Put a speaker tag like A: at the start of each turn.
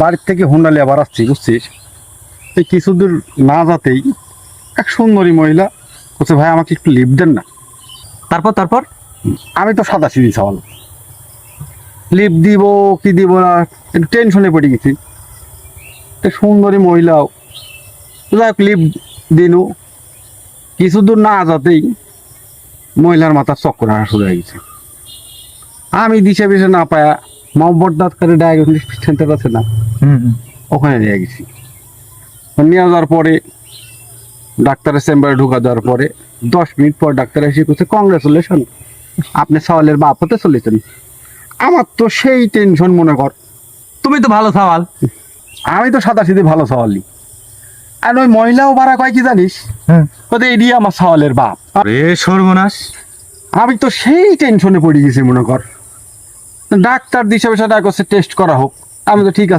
A: বাড়ির থেকে হুন্ডালি আবার আসছি বুঝছিস, এই কিছু দূর না যেতেই এক সুন্দরী মহিলা বলছে, ভাই আমাকে একটু লিফট দেন না।
B: তারপর তারপর
A: আমি তো সাদা সিধি সওয়াল, লিফট দিব কি দিব না একটু টেনশনে পড়ে গেছি। সুন্দরী মহিলাও যাক লিফট দিনু, কিছু দূর না যেতেই মহিলার মাথার চক্কর আসা শুরু হয়ে গেছে। আমি দিশে বিশে না পায়া মোহাম্মদ দাঁতকারে ডায়াগনস্টিক সেন্টার আছে না, ওখানে নিয়ে গেছি। নিয়ে যাওয়ার পরে ডাক্তারের চেম্বারে ঢুকা দেওয়ার পরে 10 মিনিট পর ডাক্তার এসে বলছে, কংগ্রেচুলেশন, আপনি সওয়ালের বাপ হতে চলেছেন। আমার তো সেই টেনশন, মনে কর
B: তুমি তো ভালো সওয়াল।
A: আমি তো সাদা সিধে ভালো সওয়ালি, আর ওই মহিলাও ভাড়া কয় কি জানিস, ওদের এডি আমার সওয়ালের বাপ।
B: রে সর্বনাশ।
A: আমি তো সেই টেনশনে পড়ে গেছি, মনে কর। ডাক্তার দিশে বিশে ডাক টেস্ট করা হোক, আমি তো ঠিক আছে